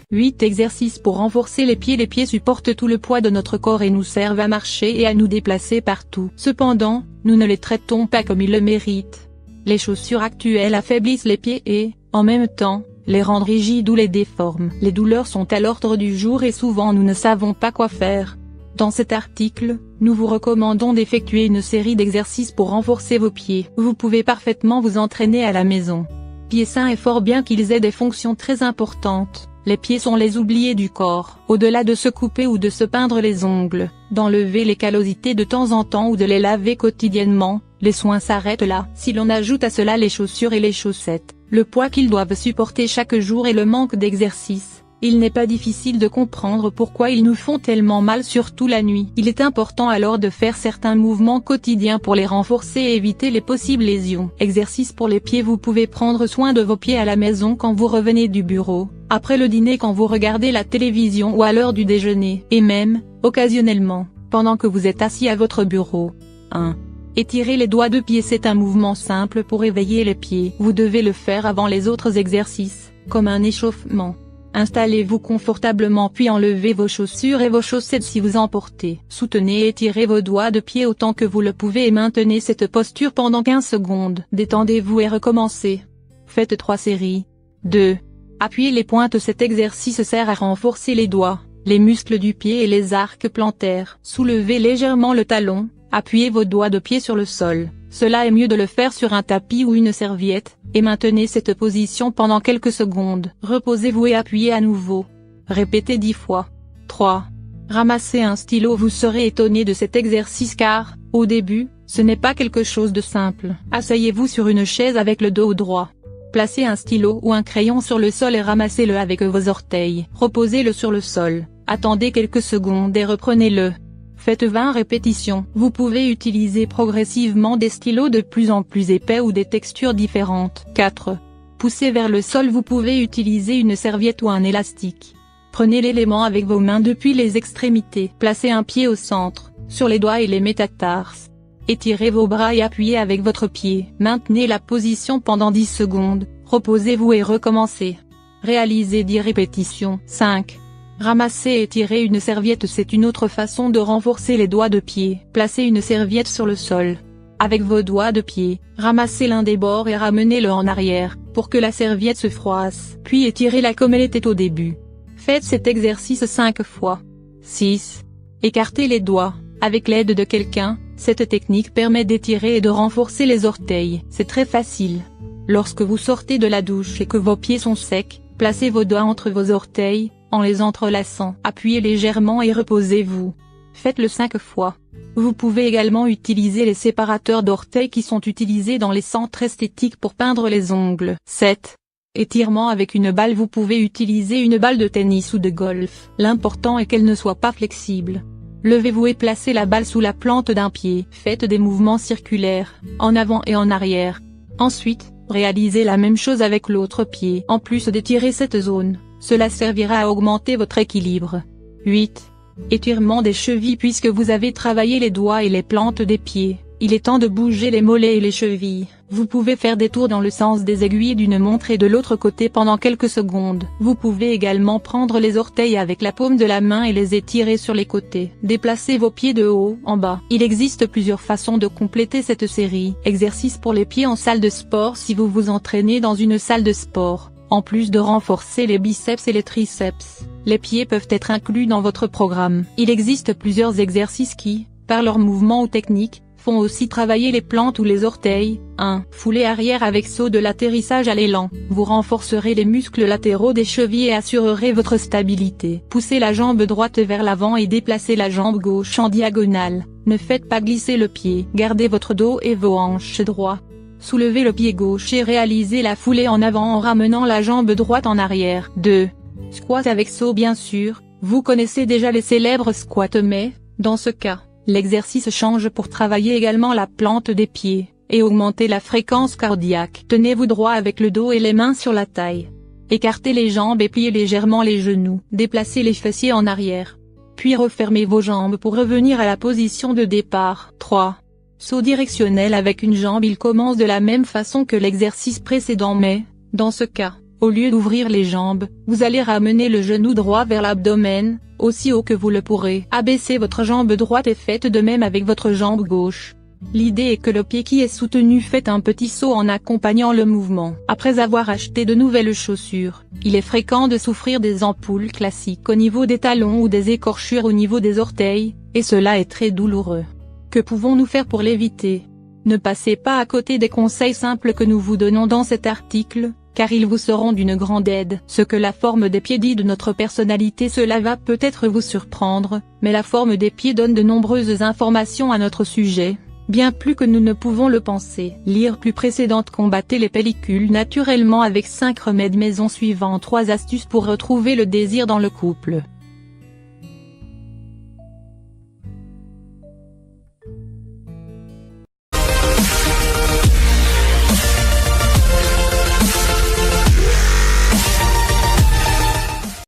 8 exercices pour renforcer les pieds. Les pieds supportent tout le poids de notre corps et nous servent à marcher et à nous déplacer partout. Cependant, nous ne les traitons pas comme ils le méritent. Les chaussures actuelles affaiblissent les pieds et, en même temps, les rendent rigides ou les déforment. Les douleurs sont à l'ordre du jour et souvent nous ne savons pas quoi faire. Dans cet article, nous vous recommandons d'effectuer une série d'exercices pour renforcer vos pieds. Vous pouvez parfaitement vous entraîner à la maison. Pieds sains et forts. Bien qu'ils aient des fonctions très importantes, les pieds sont les oubliés du corps. Au-delà de se couper ou de se peindre les ongles, d'enlever les callosités de temps en temps ou de les laver quotidiennement, les soins s'arrêtent là. Si l'on ajoute à cela les chaussures et les chaussettes, le poids qu'ils doivent supporter chaque jour et le manque d'exercice, il n'est pas difficile de comprendre pourquoi ils nous font tellement mal, surtout la nuit. Il est important alors de faire certains mouvements quotidiens pour les renforcer et éviter les possibles lésions. Exercices pour les pieds. Vous pouvez prendre soin de vos pieds à la maison quand vous revenez du bureau, après le dîner quand vous regardez la télévision ou à l'heure du déjeuner, et même, occasionnellement, pendant que vous êtes assis à votre bureau. 1. Étirer les doigts de pied. C'est un mouvement simple pour éveiller les pieds. Vous devez le faire avant les autres exercices, comme un échauffement. Installez-vous confortablement puis enlevez vos chaussures et vos chaussettes si vous en portez. Soutenez et étirez vos doigts de pied autant que vous le pouvez et maintenez cette posture pendant 15 secondes. Détendez-vous et recommencez. Faites 3 séries. 2. Appuyez les pointes. Cet exercice sert à renforcer les doigts, les muscles du pied et les arcs plantaires. Soulevez légèrement le talon, appuyez vos doigts de pied sur le sol. Cela est mieux de le faire sur un tapis ou une serviette, et maintenez cette position pendant quelques secondes. Reposez-vous et appuyez à nouveau. Répétez 10 fois. 3. Ramassez un stylo. Vous serez étonné de cet exercice car, au début, ce n'est pas quelque chose de simple. Asseyez-vous sur une chaise avec le dos droit. Placez un stylo ou un crayon sur le sol et ramassez-le avec vos orteils. Reposez-le sur le sol, attendez quelques secondes et reprenez-le. Faites 20 répétitions. Vous pouvez utiliser progressivement des stylos de plus en plus épais ou des textures différentes. 4. Poussez vers le sol. Vous pouvez utiliser une serviette ou un élastique. Prenez l'élément avec vos mains depuis les extrémités. Placez un pied au centre, sur les doigts et les métatarses. Étirez vos bras et appuyez avec votre pied. Maintenez la position pendant 10 secondes, reposez-vous et recommencez. Réalisez 10 répétitions. 5. Ramasser et étirer une serviette. C'est une autre façon de renforcer les doigts de pied. Placez une serviette sur le sol. Avec vos doigts de pied, ramassez l'un des bords et ramenez-le en arrière, pour que la serviette se froisse. Puis étirez-la comme elle était au début. Faites cet exercice 5 fois. 6. Écartez les doigts. Avec l'aide de quelqu'un, cette technique permet d'étirer et de renforcer les orteils. C'est très facile. Lorsque vous sortez de la douche et que vos pieds sont secs, placez vos doigts entre vos orteils, en les entrelaçant. Appuyez légèrement et reposez-vous. Faites-le 5 fois. Vous pouvez également utiliser les séparateurs d'orteils qui sont utilisés dans les centres esthétiques pour peindre les ongles. 7. Étirement avec une balle. Vous pouvez utiliser une balle de tennis ou de golf. L'important est qu'elle ne soit pas flexible. Levez-vous et placez la balle sous la plante d'un pied. Faites des mouvements circulaires, en avant et en arrière. Ensuite, réalisez la même chose avec l'autre pied. En plus d'étirer cette zone, cela servira à augmenter votre équilibre. 8. Étirement des chevilles. Puisque vous avez travaillé les doigts et les plantes des pieds, il est temps de bouger les mollets et les chevilles. Vous pouvez faire des tours dans le sens des aiguilles d'une montre et de l'autre côté pendant quelques secondes. Vous pouvez également prendre les orteils avec la paume de la main et les étirer sur les côtés. Déplacez vos pieds de haut en bas. Il existe plusieurs façons de compléter cette série. Exercices pour les pieds en salle de sport. Si vous vous entraînez dans une salle de sport, en plus de renforcer les biceps et les triceps, les pieds peuvent être inclus dans votre programme. Il existe plusieurs exercices qui, par leurs mouvements ou techniques, font aussi travailler les plantes ou les orteils. 1. Foulée arrière avec saut de l'atterrissage à l'élan. Vous renforcerez les muscles latéraux des chevilles et assurerez votre stabilité. Poussez la jambe droite vers l'avant et déplacez la jambe gauche en diagonale. Ne faites pas glisser le pied. Gardez votre dos et vos hanches droits. Soulevez le pied gauche et réalisez la foulée en avant en ramenant la jambe droite en arrière. 2. Squat avec saut. Bien sûr, vous connaissez déjà les célèbres squats mais, dans ce cas, l'exercice change pour travailler également la plante des pieds, et augmenter la fréquence cardiaque. Tenez-vous droit avec le dos et les mains sur la taille. Écartez les jambes et pliez légèrement les genoux. Déplacez les fessiers en arrière. Puis refermez vos jambes pour revenir à la position de départ. 3. Saut directionnel avec une jambe. Il commence de la même façon que l'exercice précédent mais, dans ce cas, au lieu d'ouvrir les jambes, vous allez ramener le genou droit vers l'abdomen, aussi haut que vous le pourrez. Abaissez votre jambe droite et faites de même avec votre jambe gauche. L'idée est que le pied qui est soutenu fait un petit saut en accompagnant le mouvement. Après avoir acheté de nouvelles chaussures, il est fréquent de souffrir des ampoules classiques au niveau des talons ou des écorchures au niveau des orteils, et cela est très douloureux. Que pouvons-nous faire pour l'éviter? Ne passez pas à côté des conseils simples que nous vous donnons dans cet article, car ils vous seront d'une grande aide. Ce que la forme des pieds dit de notre personnalité, cela va peut-être vous surprendre, mais la forme des pieds donne de nombreuses informations à notre sujet, bien plus que nous ne pouvons le penser. Lire plus précédente. Combattez les pellicules naturellement avec 5 remèdes maison suivant 3 astuces pour retrouver le désir dans le couple.